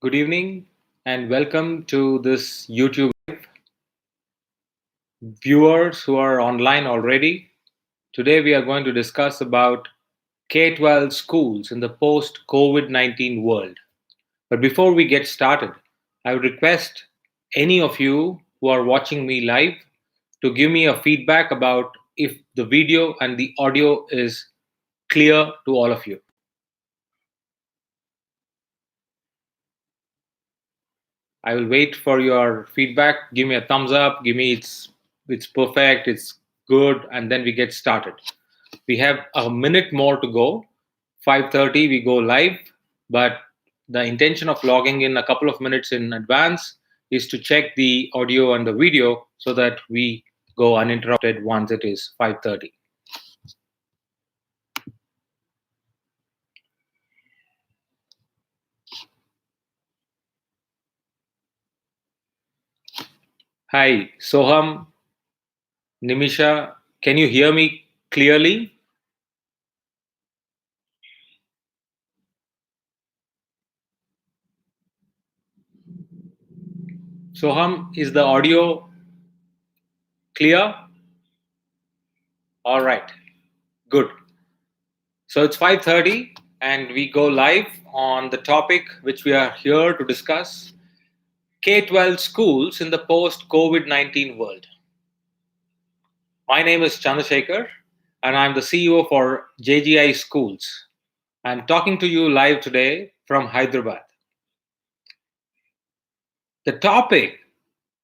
Good evening and welcome to this YouTube viewers who are online already. Today we are going to discuss about K-12 schools in the post-COVID-19 world. But before we get started, I would request any of you who are watching me live to give me a feedback about if the video and the audio is clear to all of you. I will wait for your feedback. Give me a thumbs up. Give me it's perfect, it's good, and then we get started. We have a minute more to go. 5:30 we go live, but the intention of logging in a couple of minutes in advance is to check the audio and the video so that we go uninterrupted once it is 5:30. Hi, Soham, Nimisha, can you hear me clearly? Soham, is the audio clear? All right, good. So it's 5:30 and we go live on the topic which we are here to discuss, K-12 schools in the post-COVID-19 world. My name is Chandrashekhar and I'm the CEO for JGI Schools. I'm talking to you live today from Hyderabad. The topic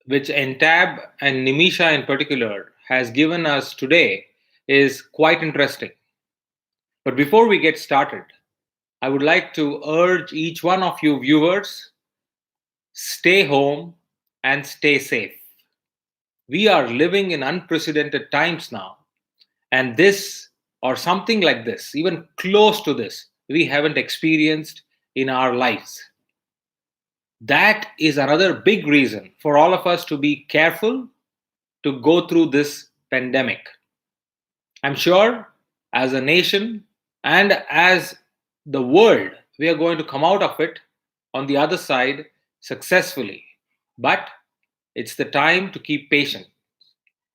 which Entab and Nimisha in particular has given us today is quite interesting. But before we get started, I would like to urge each one of you viewers, stay home and stay safe. We are living in unprecedented times now, and this or something like this, even close to this, we haven't experienced in our lives. That is another big reason for all of us to be careful to go through this pandemic. I'm sure as a nation and as the world, we are going to come out of it on the other side successfully. But it's the time to keep patient.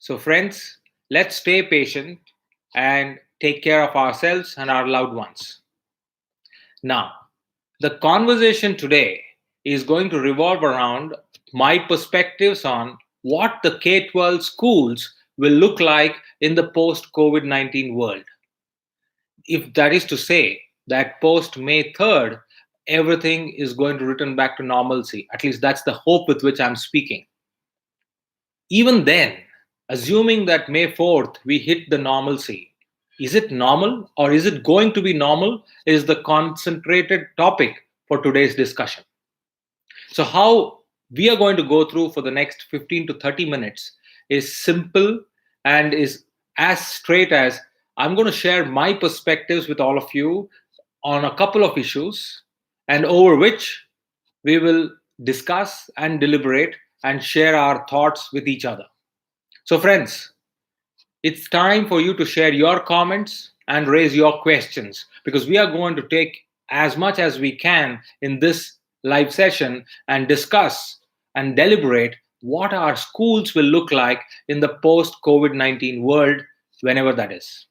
So, friends, let's stay patient and take care of ourselves and our loved ones. Now, the conversation today is going to revolve around my perspectives on what the K-12 schools will look like in the post-COVID-19 world. If that is to say that post May 3rd, everything is going to return back to normalcy. At least that's the hope with which I'm speaking. Even then, assuming that May 4th we hit the normalcy, is it normal or is it going to be normal? Is the concentrated topic for today's discussion. So, how we are going to go through for the next 15 to 30 minutes is simple and is as straight as I'm going to share my perspectives with all of you on a couple of issues, and over which we will discuss and deliberate and share our thoughts with each other. So, friends, it's time for you to share your comments and raise your questions because we are going to take as much as we can in this live session and discuss and deliberate what our schools will look like in the post COVID-19 world, whenever that is.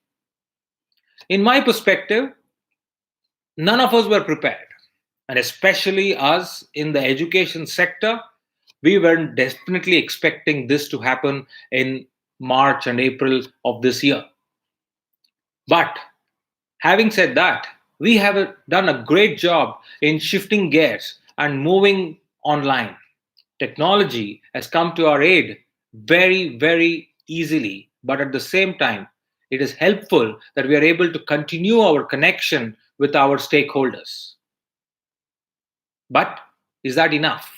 In my perspective, none of us were prepared, and especially us in the education sector, we were definitely expecting this to happen in March and April of this year. But having said that, we have done a great job in shifting gears and moving online. Technology has come to our aid very, very easily, but at the same time, it is helpful that we are able to continue our connection with our stakeholders. But is that enough?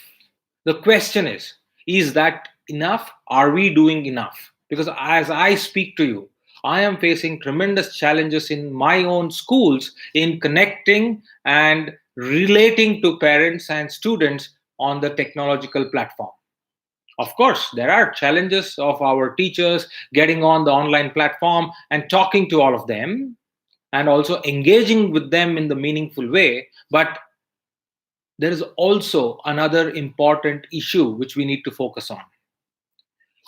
The question is that enough? Are we doing enough? Because as I speak to you, I am facing tremendous challenges in my own schools in connecting and relating to parents and students on the technological platform. Of course, there are challenges of our teachers getting on the online platform and talking to all of them and also engaging with them in the meaningful way. But there is also another important issue which we need to focus on.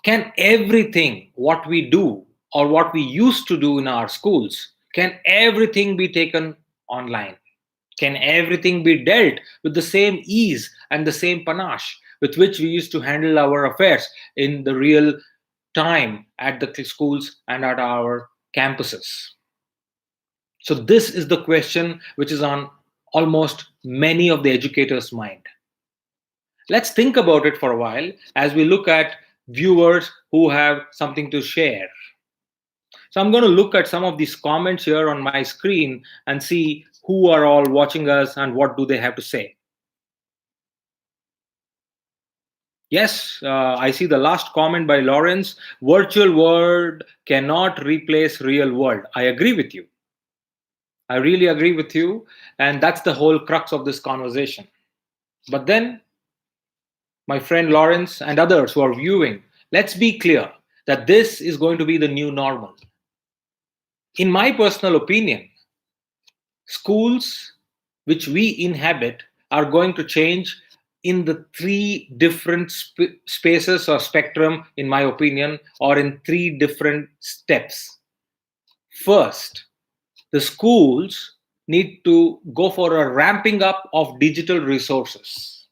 Can everything what we do or what we used to do in our schools, can everything be taken online? Can everything be dealt with the same ease and the same panache with which we used to handle our affairs in the real time at the schools and at our campuses? So, this is the question which is on almost many of the educators' mind. Let's think about it for a while as we look at viewers who have something to share. So I'm going to look at some of these comments here on my screen and see who are all watching us and what do they have to say. Yes, I see the last comment by Lawrence. Virtual world cannot replace real world. I agree with you. I really agree with you. And that's the whole crux of this conversation. But then, my friend Lawrence and others who are viewing, let's be clear that this is going to be the new normal. In my personal opinion, schools which we inhabit are going to change in the three different spaces or spectrum, in my opinion, or in three different steps. First, the schools need to go for a ramping up of digital resources.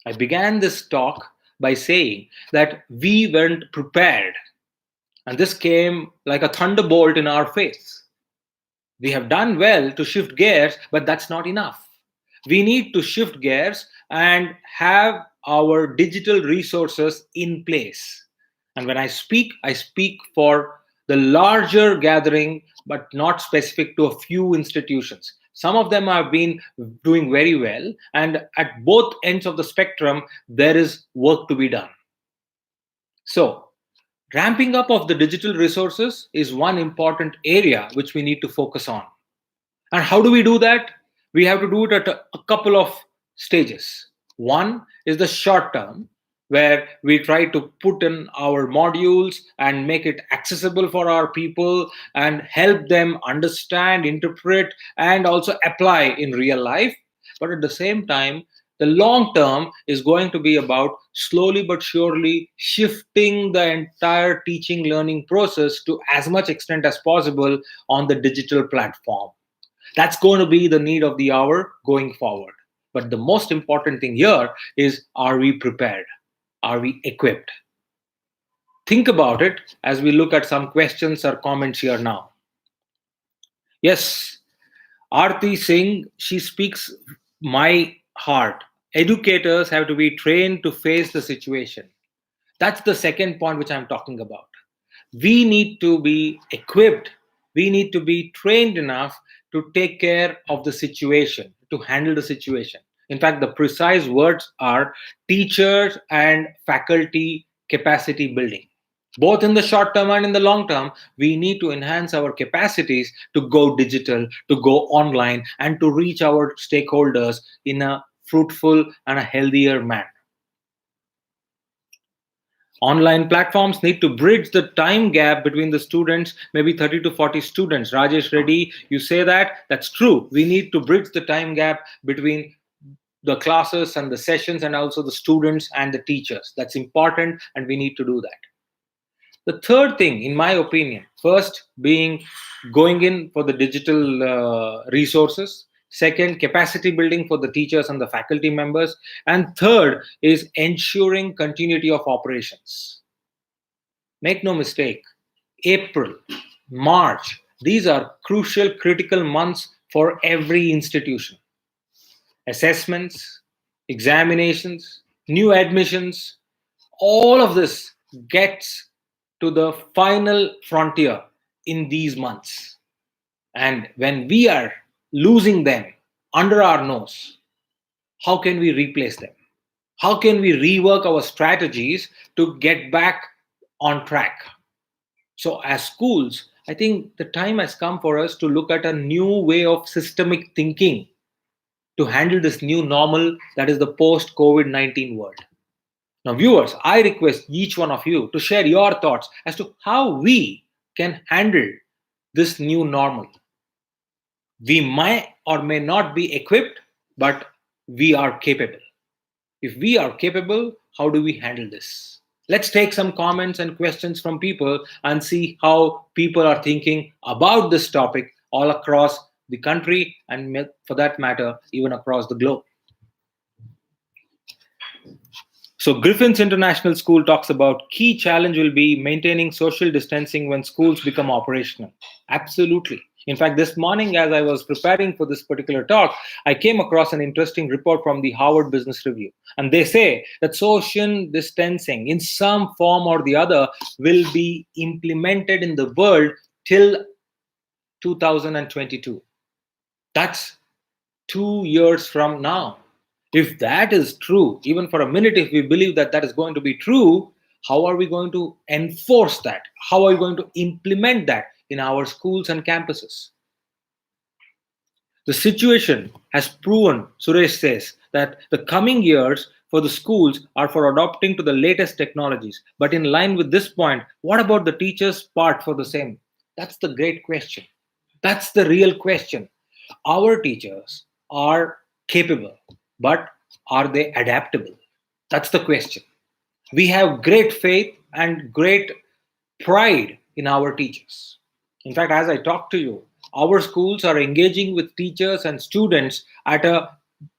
I began this talk by saying that we weren't prepared, and this came like a thunderbolt in our face. We have done well to shift gears, but that's not enough. We need to shift gears and have our digital resources in place. And when I speak for the larger gathering, but not specific to a few institutions. Some of them have been doing very well, and at both ends of the spectrum, there is work to be done. So, ramping up of the digital resources is one important area which we need to focus on. And how do we do that? We have to do it at a couple of stages. One is the short term, where we try to put in our modules and make it accessible for our people and help them understand, interpret, and also apply in real life. But at the same time, the long term is going to be about slowly but surely shifting the entire teaching learning process to as much extent as possible on the digital platform. That's going to be the need of the hour going forward. But the most important thing here is, are we prepared? Are we equipped? Think about it as we look at some questions or comments here now. Yes, Aarti Singh, she speaks my heart. Educators have to be trained to face the situation. That's the second point which I'm talking about. We need to be equipped. We need to be trained enough to take care of the situation, to handle the situation. In fact, the precise words are teachers and faculty capacity building. Both in the short term and in the long term, we need to enhance our capacities to go digital, to go online, and to reach our stakeholders in a fruitful and a healthier manner. Online platforms need to bridge the time gap between the students, maybe 30 to 40 students. Rajesh Reddy, you say that? That's true. We need to bridge the time gap between the classes and the sessions and also the students and the teachers. That's important, and we need to do that. The third thing, in my opinion, first being going in for the digital resources. Second, capacity building for the teachers and the faculty members. And third is ensuring continuity of operations. Make no mistake, April, March, these are crucial, critical months for every institution. Assessments, examinations, new admissions, all of this gets to the final frontier in these months. And when we are losing them under our nose, how can we replace them? How can we rework our strategies to get back on track? So, as schools, I think the time has come for us to look at a new way of systemic thinking to handle this new normal that is the post COVID-19 world. Now, viewers, I request each one of you to share your thoughts as to how we can handle this new normal. We might or may not be equipped, but we are capable. If we are capable, how do we handle this? Let's take some comments and questions from people and see how people are thinking about this topic all across the country and, for that matter, even across the globe. So Griffin's International School talks about key challenge will be maintaining social distancing when schools become operational. Absolutely. In fact, this morning, as I was preparing for this particular talk, I came across an interesting report from the Harvard Business Review. And they say that social distancing in some form or the other will be implemented in the world till 2022. That's 2 years from now. If that is true, even for a minute, if we believe that that is going to be true, how are we going to enforce that? How are we going to implement that in our schools and campuses? The situation has proven, Suresh says, that the coming years for the schools are for adopting to the latest technologies. But in line with this point, what about the teachers' part for the same? That's the great question. That's the real question. Our teachers are capable, but are they adaptable? That's the question. We have great faith and great pride in our teachers. In fact, as I talk to you, our schools are engaging with teachers and students at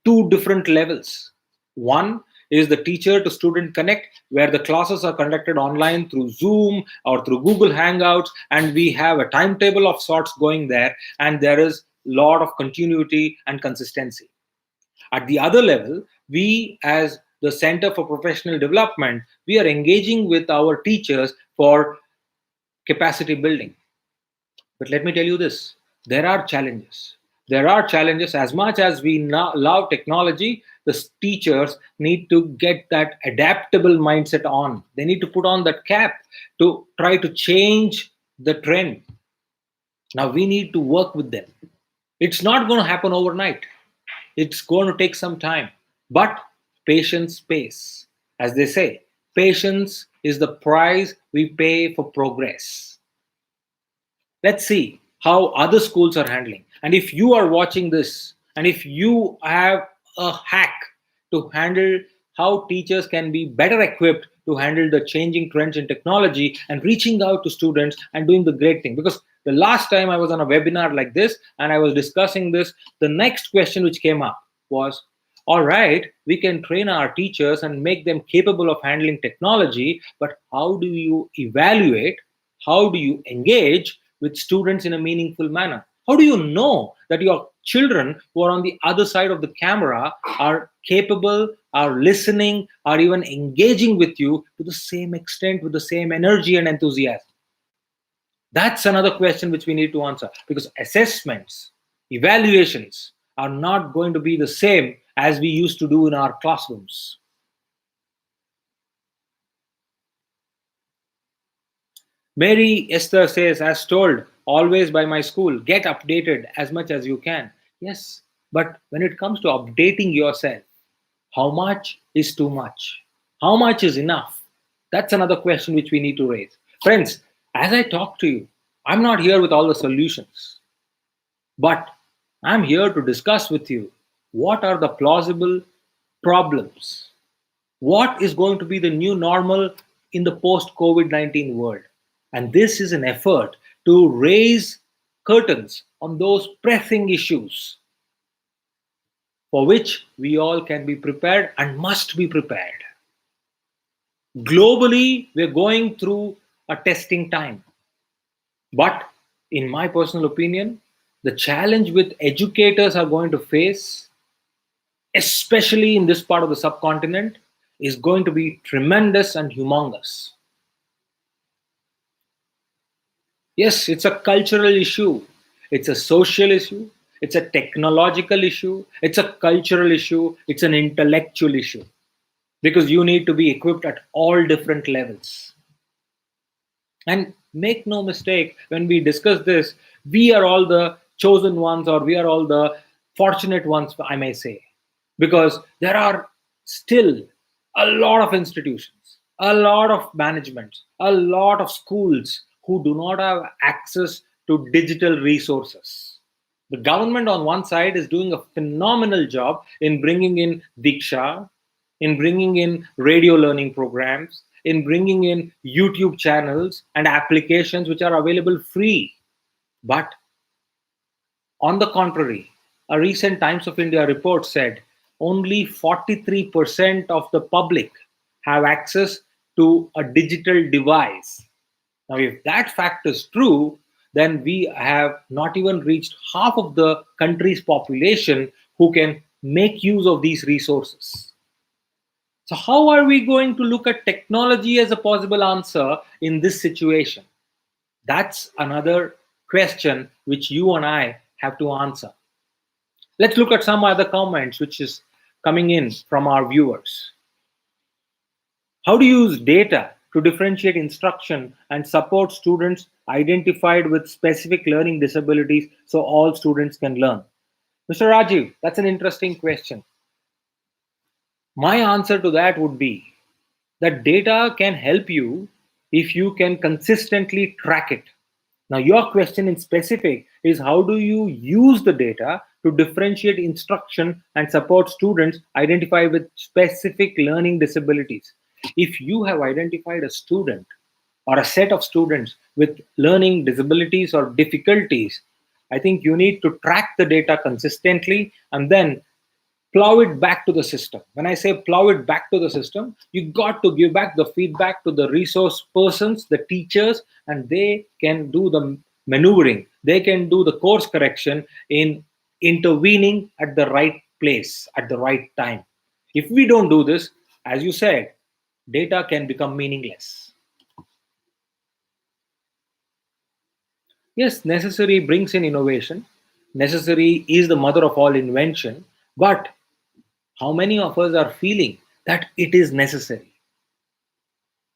two different levels. One is the teacher to student connect, where the classes are conducted online through Zoom or through Google Hangouts, and we have a timetable of sorts going there, and there is a lot of continuity and consistency. At the other level, we as the Center for Professional Development, we are engaging with our teachers for capacity building. But let me tell you this, there are challenges. There are challenges. As much as we now love technology, the teachers need to get that adaptable mindset on. They need to put on that cap to try to change the trend. Now we need to work with them. It's not going to happen overnight. It's going to take some time. But patience pays. As they say, patience is the price we pay for progress. Let's see how other schools are handling. And if you are watching this, and if you have a hack to handle how teachers can be better equipped to handle the changing trends in technology and reaching out to students and doing the great thing. Because the last time I was on a webinar like this and I was discussing this, the next question which came up was, all right, we can train our teachers and make them capable of handling technology, but how do you evaluate, how do you engage with students in a meaningful manner? How do you know that your children who are on the other side of the camera are capable, are listening, are even engaging with you to the same extent, with the same energy and enthusiasm? That's another question which we need to answer, because assessments, evaluations are not going to be the same as we used to do in our classrooms. Mary Esther says, as told always by my school, get updated as much as you can. Yes, but when it comes to updating yourself, how much is too much? How much is enough? That's another question which we need to raise. Friends, as I talk to you, I'm not here with all the solutions, but I'm here to discuss with you what are the plausible problems. What is going to be the new normal in the post COVID-19 world? And this is an effort to raise curtains on those pressing issues for which we all can be prepared and must be prepared. Globally, we're going through a testing time. But in my personal opinion, the challenge with educators are going to face, especially in this part of the subcontinent, is going to be tremendous and humongous. Yes, it's a cultural issue, it's a social issue, it's a technological issue, it's a cultural issue, it's an intellectual issue, because you need to be equipped at all different levels. And make no mistake, when we discuss this, we are all the chosen ones, or we are all the fortunate ones, I may say, because there are still a lot of institutions, a lot of managements, a lot of schools who do not have access to digital resources. The government on one side is doing a phenomenal job in bringing in Diksha, in bringing in radio learning programs, in bringing in YouTube channels and applications which are available free. But on the contrary, a recent Times of India report said only 43% of the public have access to a digital device. Now, if that fact is true, then we have not even reached half of the country's population who can make use of these resources. So, how are we going to look at technology as a possible answer in this situation? That's another question which you and I have to answer. Let's look at some other comments which is coming in from our viewers. How to use data to differentiate instruction and support students identified with specific learning disabilities so all students can learn? Mr. Rajiv, that's an interesting question. My answer to that would be that data can help you if you can consistently track it. Now, your question in specific is how do you use the data to differentiate instruction and support students identify with specific learning disabilities? If you have identified a student or a set of students with learning disabilities or difficulties, I think you need to track the data consistently and then plow it back to the system. When I say plow it back to the system, you got to give back the feedback to the resource persons, the teachers, and they can do the maneuvering. They can do the course correction in intervening at the right place, at the right time. If we don't do this, as you said, data can become meaningless. Yes, necessary brings in innovation. Necessary is the mother of all invention. But how many of us are feeling that it is necessary?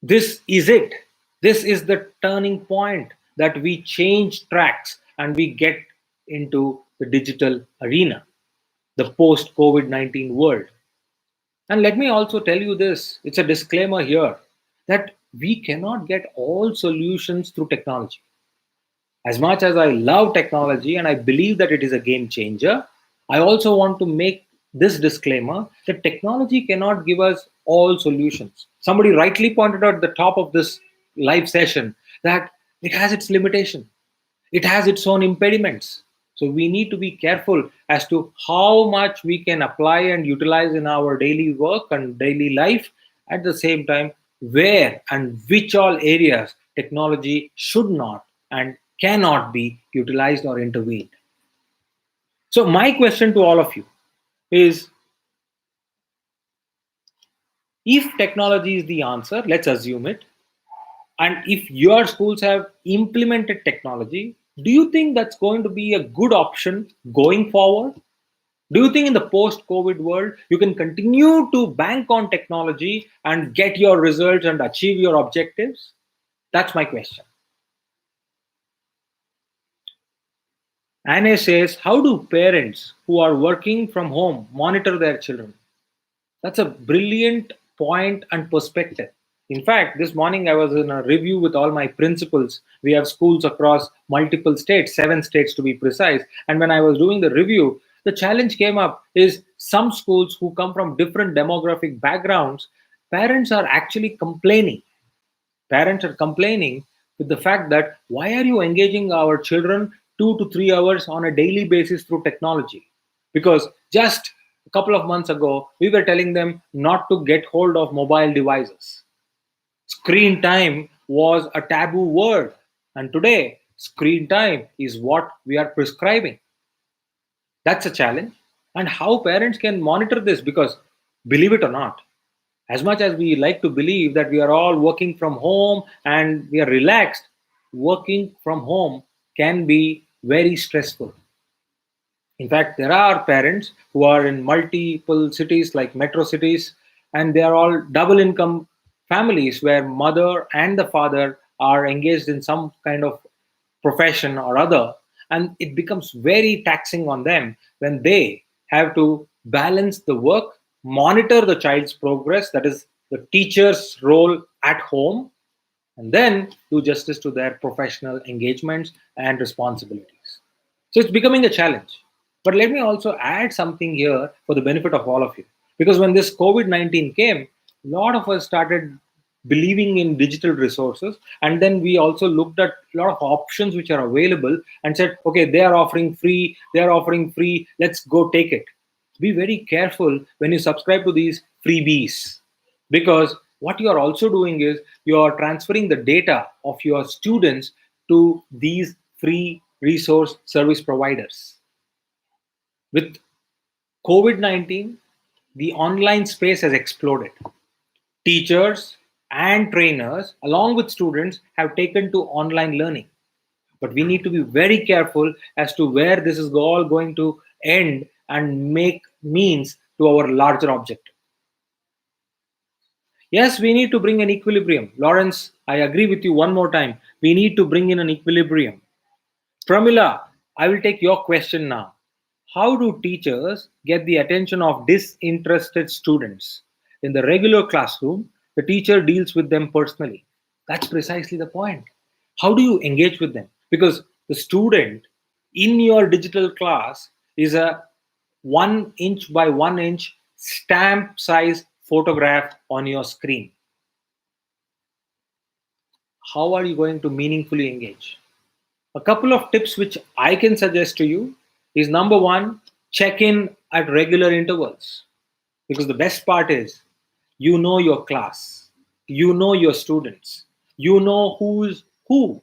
This is it. This is the turning point that we change tracks and we get into the digital arena, the post COVID-19 world. And let me also tell you this, it's a disclaimer here that we cannot get all solutions through technology. As much as I love technology and I believe that it is a game changer, I also want to make this disclaimer that technology cannot give us all solutions. Somebody rightly pointed out at the top of this live session that it has its limitation, it has its own impediments. So we need to be careful as to how much we can apply and utilize in our daily work and daily life. At the same time, where and which all areas technology should not and cannot be utilized or intervened. So my question to all of you is, if technology is the answer, let's assume it, and if your schools have implemented technology, do you think that's going to be a good option going forward? Do you think in the post COVID world, you can continue to bank on technology and get your results and achieve your objectives? That's my question. Anne says, how do parents who are working from home monitor their children? That's a brilliant point and perspective. In fact, this morning I was in a review with all my principals. We have schools across multiple states, 7 states to be precise. And when I was doing the review, the challenge came up is some schools who come from different demographic backgrounds, parents are actually complaining. Parents are complaining with the fact that why are you engaging our children 2 to 3 hours on a daily basis through technology? Because just a couple of months ago, we were telling them not to get hold of mobile devices. Screen time was a taboo word. And today, screen time is what we are prescribing. That's a challenge. And how parents can monitor this, because believe it or not, as much as we like to believe that we are all working from home and we are relaxed, working from home can be very stressful. In fact, there are parents who are in multiple cities like metro cities, and they are all double income families where mother and the father are engaged in some kind of profession or other. And it becomes very taxing on them when they have to balance the work, monitor the child's progress, that is the teacher's role at home, and then do justice to their professional engagements and responsibilities. So it's becoming a challenge. But let me also add something here for the benefit of all of you. Because when this COVID 19 came, a lot of us started believing in digital resources. And then we also looked at a lot of options which are available and said, okay, they are offering free, let's go take it. Be very careful when you subscribe to these freebies, because what you are also doing is you are transferring the data of your students to these free resource service providers. With COVID 19, the online space has exploded. Teachers and trainers, along with students, have taken to online learning. But we need to be very careful as to where this is all going to end and make means to our larger objective. Yes, we need to bring an equilibrium. Lawrence, I agree with you one more time. We need to bring in an equilibrium. Pramila, I will take your question now. How do teachers get the attention of disinterested students? In the regular classroom, the teacher deals with them personally. That's precisely the point. How do you engage with them? Because the student in your digital class is a 1 inch by 1 inch stamp size photograph on your screen. How are you going to meaningfully engage? A couple of tips which I can suggest to you is: number one, check in at regular intervals. Because the best part is you know your class, you know your students, you know who's who.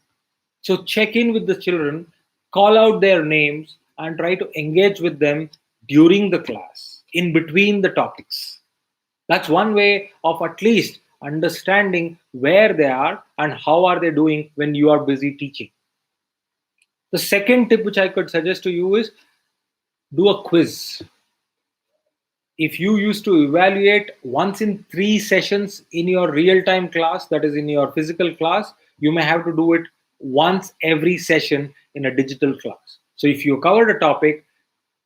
So check in with the children, call out their names, and try to engage with them during the class, in between the topics. That's one way of at least understanding where they are and how are they doing when you are busy teaching. The second tip which I could suggest to you is do a quiz. If you used to evaluate once in 3 sessions in your real time class, that is in your physical class, you may have to do it once every session in a digital class. So if you covered a topic,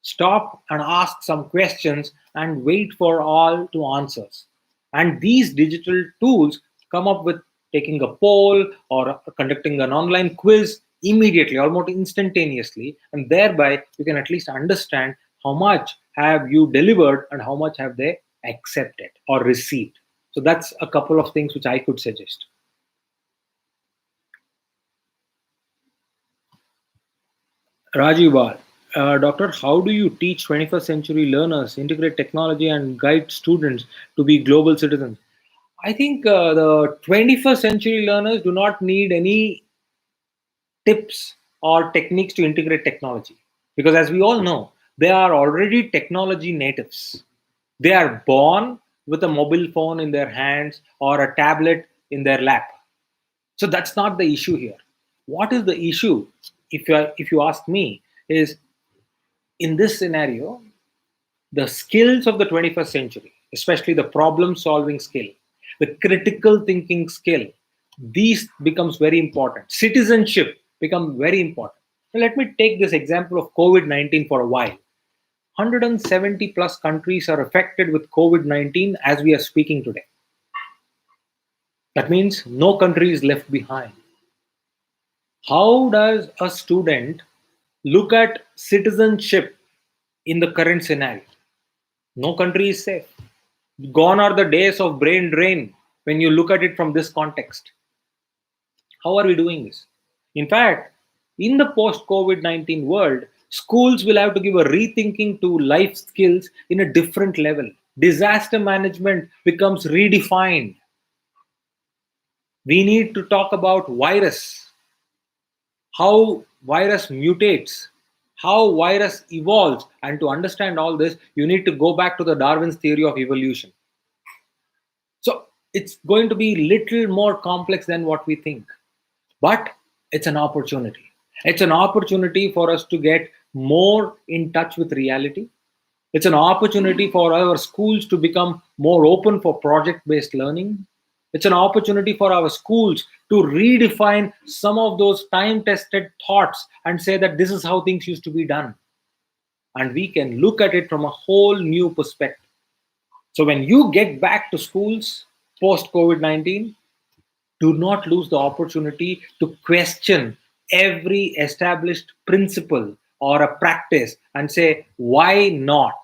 stop and ask some questions and wait for all to answers. And these digital tools come up with taking a poll or conducting an online quiz immediately, almost instantaneously, and thereby you can at least understand how much have you delivered and how much have they accepted or received. So that's a couple of things which I could suggest. Rajiv Bal, Doctor, how do you teach 21st century learners, integrate technology, and guide students to be global citizens? I think the 21st century learners do not need any tips or techniques to integrate technology, because, as we all know, they are already technology natives. They are born with a mobile phone in their hands or a tablet in their lap. So that's not the issue here. What is the issue, if you ask me, is in this scenario, the skills of the 21st century, especially the problem solving skill, the critical thinking skill, these becomes very important. Citizenship becomes very important. Now, let me take this example of COVID-19 for a while. 170 plus countries are affected with COVID-19 as we are speaking today. That means no country is left behind. How does a student look at citizenship in the current scenario? No country is safe. Gone are the days of brain drain when you look at it from this context. How are we doing this? In fact, in the post COVID 19 world, schools will have to give a rethinking to life skills in a different level. Disaster management becomes redefined. We need to talk about virus, how virus mutates, how virus evolves. And to understand all this, you need to go back to the Darwin's theory of evolution. So it's going to be little more complex than what we think, but it's an opportunity. It's an opportunity for us to get more in touch with reality. It's an opportunity for our schools to become more open for project based learning. It's an opportunity for our schools to redefine some of those time tested thoughts and say that this is how things used to be done. And we can look at it from a whole new perspective. So when you get back to schools post COVID 19, do not lose the opportunity to question every established principle or a practice and say, why not?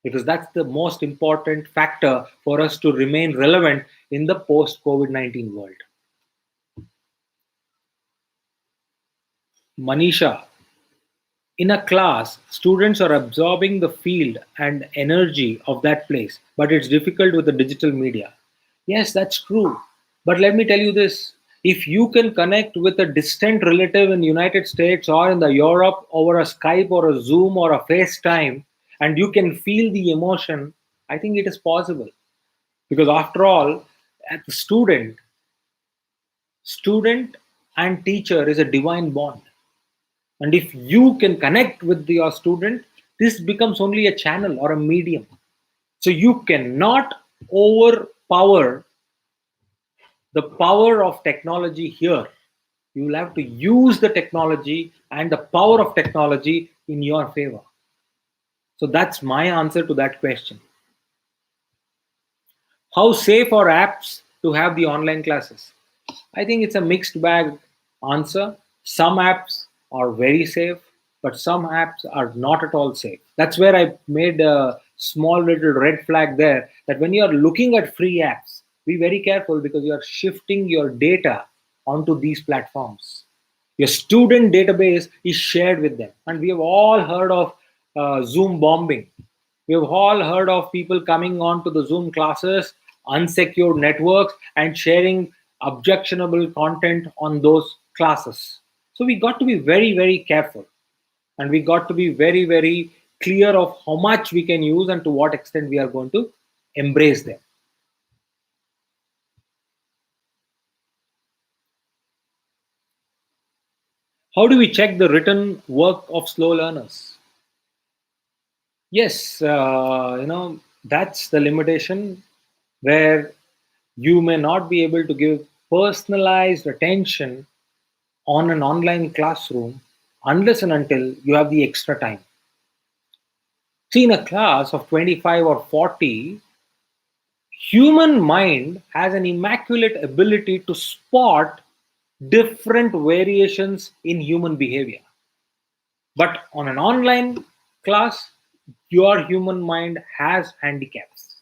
Because that's the most important factor for us to remain relevant in the post COVID 19 world. Manisha, in a class, students are absorbing the field and energy of that place, but it's difficult with the digital media. Yes, that's true. But let me tell you this, if you can connect with a distant relative in the United States or in the Europe over a Skype or a Zoom or a FaceTime, and you can feel the emotion, I think it is possible. Because after all, at the student and teacher is a divine bond. And if you can connect with your student, this becomes only a channel or a medium. So you cannot overpower the power of technology here. You will have to use the technology and the power of technology in your favor. So that's my answer to that question. How safe are apps to have the online classes? I think it's a mixed bag answer. Some apps are very safe, but some apps are not at all safe. That's where I made a small little red flag there that when you are looking at free apps, be very careful because you are shifting your data onto these platforms. Your student database is shared with them. And we have all heard of Zoom bombing. We have all heard of people coming on to the Zoom classes, unsecured networks, and sharing objectionable content on those classes. So we got to be very, very careful. And we got to be very, very clear of how much we can use and to what extent we are going to embrace them. How do we check the written work of slow learners? Yes, that's the limitation where you may not be able to give personalized attention on an online classroom unless and until you have the extra time. See, in a class of 25 or 40, human mind has an immaculate ability to spot different variations in human behavior. But on an online class, your human mind has handicaps.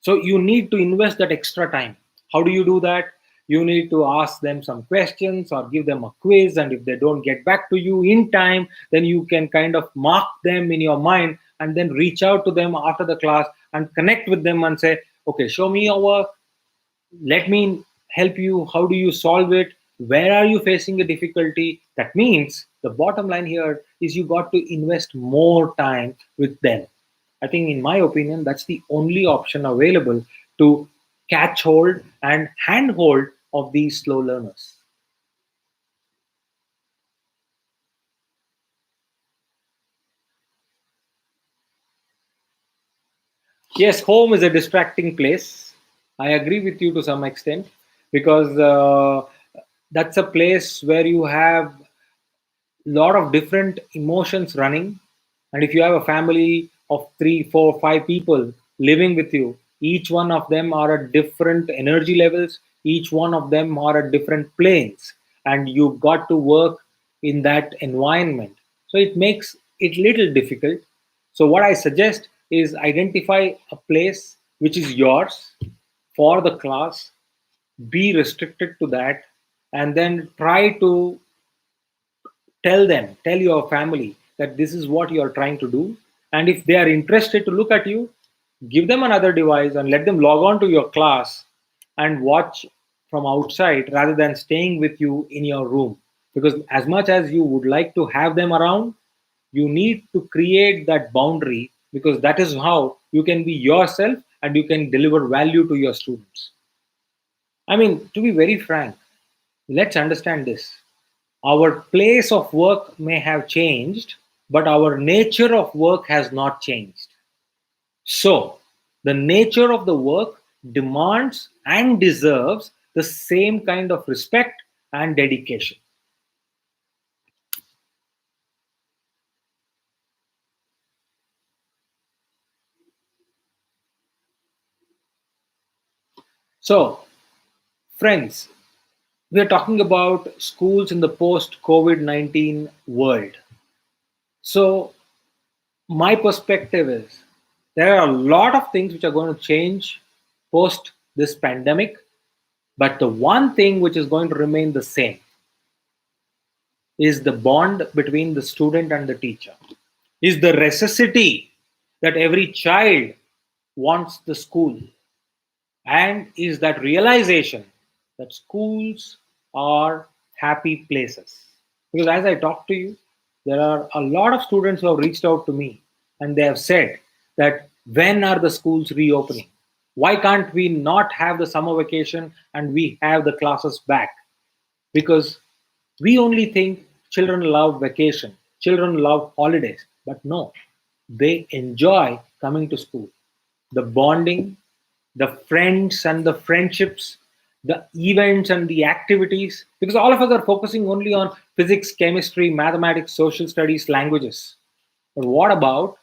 So you need to invest that extra time. How do you do that? You need to ask them some questions or give them a quiz. And if they don't get back to you in time, then you can kind of mark them in your mind and then reach out to them after the class and connect with them and say, okay, show me your work, let me help you. How do you solve it? Where are you facing a difficulty? That means the bottom line here is you got to invest more time with them. I think, in my opinion, that's the only option available to catch hold and handhold of these slow learners. Yes, home is a distracting place. I agree with you to some extent because that's a place where you have lot of different emotions running. And if you have a family of three, four, five people living with you, each one of them are at different energy levels, each one of them are at different planes, and you got to work in that environment. So it makes it little difficult. So what I suggest is identify a place which is yours for the class, be restricted to that, and then try to tell your family that this is what you are trying to do. And if they are interested to look at you, give them another device and let them log on to your class and watch from outside rather than staying with you in your room. Because as much as you would like to have them around, you need to create that boundary, because that is how you can be yourself and you can deliver value to your students. I mean, to be very frank, let's understand this. Our place of work may have changed, but our nature of work has not changed. So, the nature of the work demands and deserves the same kind of respect and dedication. So, friends, we are talking about schools in the post COVID 19 world. So, my perspective is there are a lot of things which are going to change post this pandemic, but the one thing which is going to remain the same is the bond between the student and the teacher, is the necessity that every child wants the school, and is that realization that schools are happy places. Because as I talk to you, there are a lot of students who have reached out to me and they have said that when are the schools reopening? Why can't we not have the summer vacation and we have the classes back? Because we only think children love vacation, children love holidays, but no, they enjoy coming to school. The bonding, the friends and the friendships, the events and the activities, because all of us are focusing only on physics, chemistry, mathematics, social studies, languages. But what about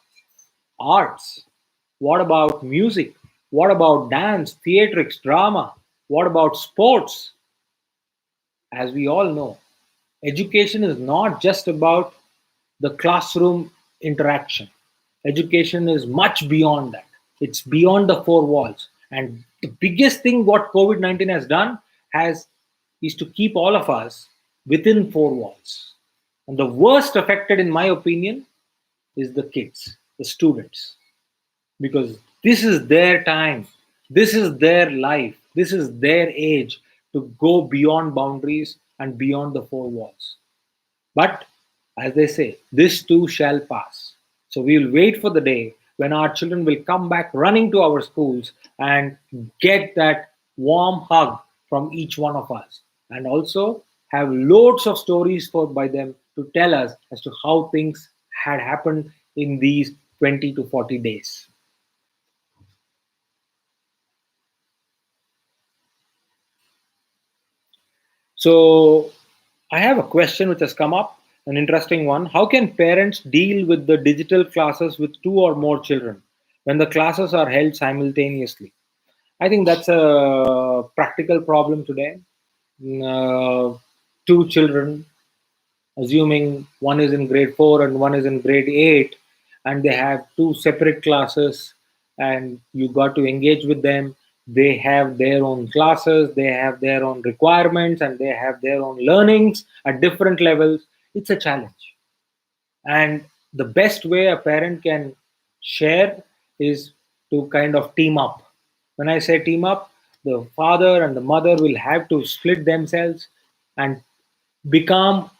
arts? What about music? What about dance, theatrics, drama? What about sports? As we all know, education is not just about the classroom interaction. Education is much beyond that. It's beyond the four walls. And the biggest thing what COVID-19 has done has is to keep all of us within four walls. And the worst affected, in my opinion, is the kids, the students, because this is their time, this is their life, this is their age to go beyond boundaries and beyond the four walls. But as they say, this too shall pass. So we will wait for the day when our children will come back running to our schools and get that warm hug from each one of us, and also have loads of stories for by them to tell us as to how things had happened in these 20 to 40 days. So I have a question which has come up, an interesting one. How can parents deal with the digital classes with two or more children when the classes are held simultaneously? I think that's a practical problem today. Two children, assuming one is in grade 4 and one is in grade 8, and they have two separate classes, and you got to engage with them. They have their own classes, they have their own requirements, and they have their own learnings at different levels. It's a challenge. And the best way a parent can share is to kind of team up. When I say team up, the father and the mother will have to split themselves and become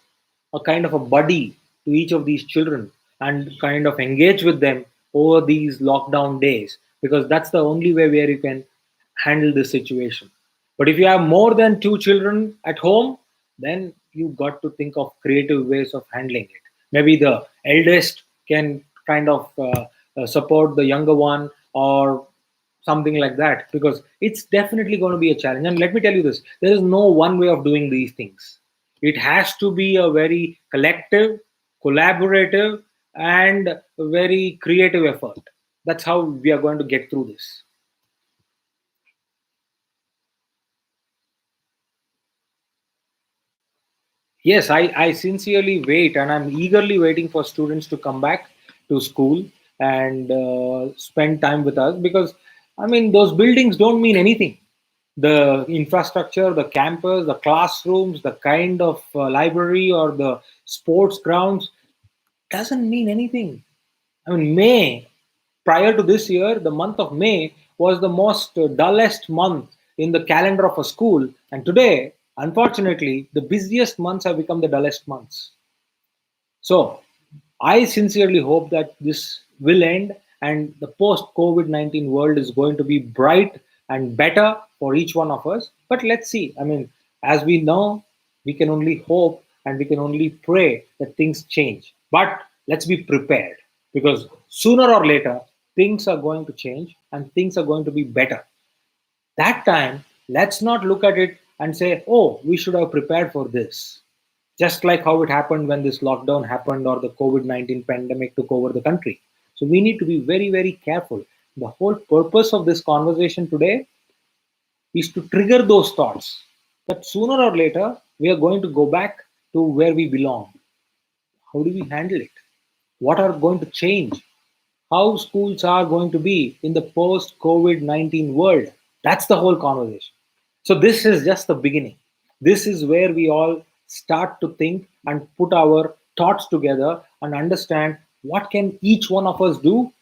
a kind of a buddy to each of these children and kind of engage with them over these lockdown days, because that's the only way where you can handle this situation. But if you have more than two children at home, then you got to think of creative ways of handling it. Maybe the eldest can kind of support the younger one, or something like that, because it's definitely going to be a challenge. And let me tell you this, there is no one way of doing these things. It has to be a very collective, collaborative, and a very creative effort. That's how we are going to get through this. Yes, I sincerely wait, and I'm eagerly waiting for students to come back to school and spend time with us, because I mean, those buildings don't mean anything. The infrastructure, the campus, the classrooms, the kind of library or the sports grounds doesn't mean anything. I mean, May, prior to this year, the month of May was the most dullest month in the calendar of a school. And today, unfortunately, the busiest months have become the dullest months. So, I sincerely hope that this will end and the post COVID-19 world is going to be bright and better for each one of us. But let's see. I mean, as we know, we can only hope and we can only pray that things change. But let's be prepared, because sooner or later, things are going to change and things are going to be better. That time, let's not look at it and say, oh, we should have prepared for this. Just like how it happened when this lockdown happened or the COVID-19 pandemic took over the country. So we need to be very, very careful. The whole purpose of this conversation today is to trigger those thoughts that sooner or later we are going to go back to where we belong. How do we handle it? what are going to change, how schools are going to be in the post COVID-19 world. That's the whole conversation. So, this is just the beginning. This is where we all start to think and put our thoughts together and understand what can each one of us do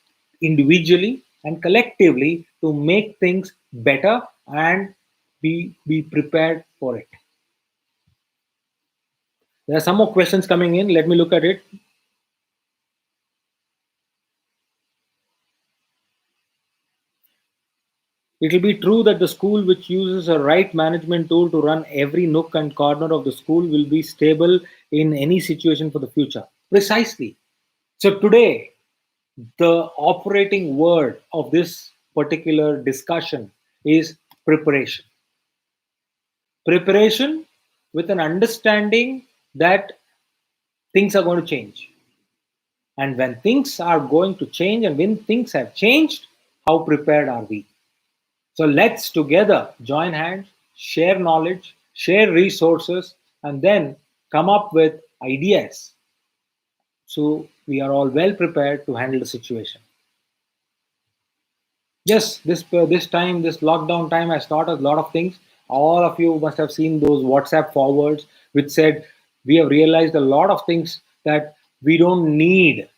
individually and collectively to make things better and be prepared for it. There are some more questions coming in. Let me look at it. It will be true that the school which uses a right management tool to run every nook and corner of the school will be stable in any situation for the future. Precisely. So, today, the operating word of this particular discussion is preparation. Preparation with an understanding that things are going to change. And when things are going to change and when things have changed, how prepared are we? So let's together join hands, share knowledge, share resources, and then come up with ideas so we are all well prepared to handle the situation. Yes, this time, this lockdown time has taught us a lot of things. All of you must have seen those WhatsApp forwards which said we have realized a lot of things that we don't need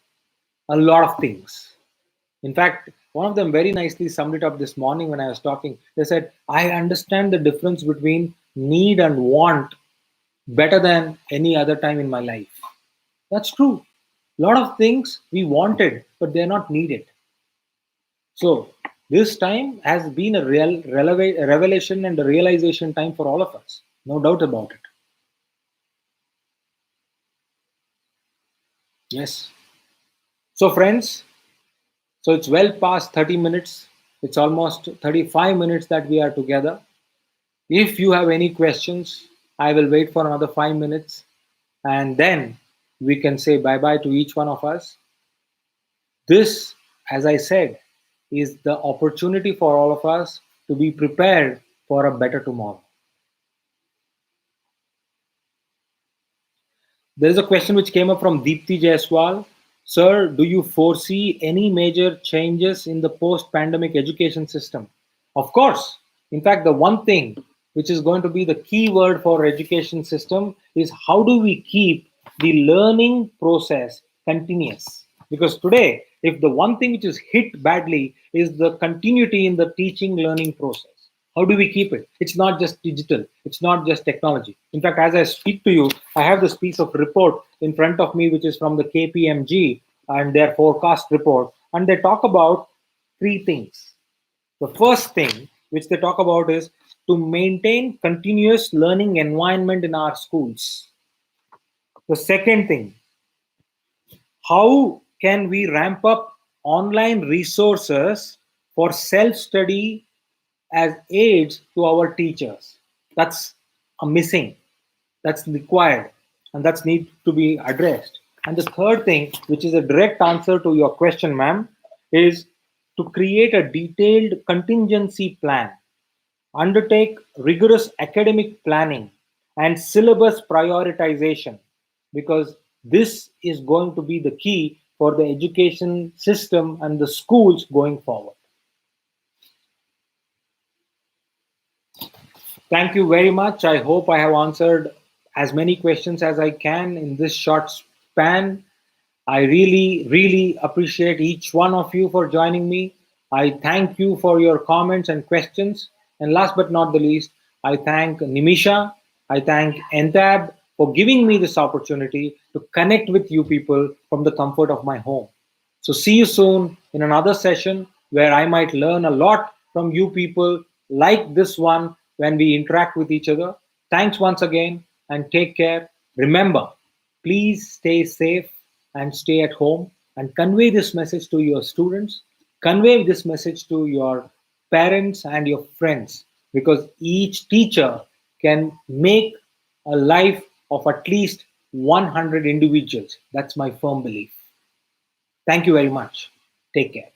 a lot of things. In fact, one of them very nicely summed it up this morning when I was talking. They said, I understand the difference between need and want better than any other time in my life. That's true. A lot of things we wanted, but they're not needed. So, this time has been a revelation and a realization time for all of us. No doubt about it. Yes. So, friends, so it's well past 30 minutes. It's almost 35 minutes that we are together. If you have any questions, I will wait for another 5 minutes and then we can say bye bye to each one of us. This, as I said, is the opportunity for all of us to be prepared for a better tomorrow. There is a question which came up from Deepti Jaiswal. Sir, do you foresee any major changes in the post pandemic education system? Of course. In fact, the one thing which is going to be the key word for education system is how do we keep the learning process continuous? Because today, if the one thing which is hit badly is the continuity in the teaching learning process, how do we keep it? It's not just digital, it's not just technology. In fact, as I speak to you, I have this piece of report in front of me, which is from the KPMG and their forecast report. And they talk about three things. The first thing which they talk about is to maintain continuous learning environment in our schools. The second thing, how can we ramp up online resources for self-study as aids to our teachers? That's a missing, that's required, and that's need to be addressed. And the third thing, which is a direct answer to your question, ma'am, is to create a detailed contingency plan, undertake rigorous academic planning and syllabus prioritization, because this is going to be the key for the education system and the schools going forward. Thank you very much. I hope I have answered as many questions as I can in this short span. I really, really appreciate each one of you for joining me. I thank you for your comments and questions. And last but not the least, I thank Nimisha, I thank Entab for giving me this opportunity to connect with you people from the comfort of my home. So, see you soon in another session where I might learn a lot from you people like this one when we interact with each other. Thanks once again and take care. Remember, please stay safe and stay at home and convey this message to your students, convey this message to your parents and your friends, because each teacher can make a life of at least 100 individuals. That's my firm belief. Thank you very much. Take care.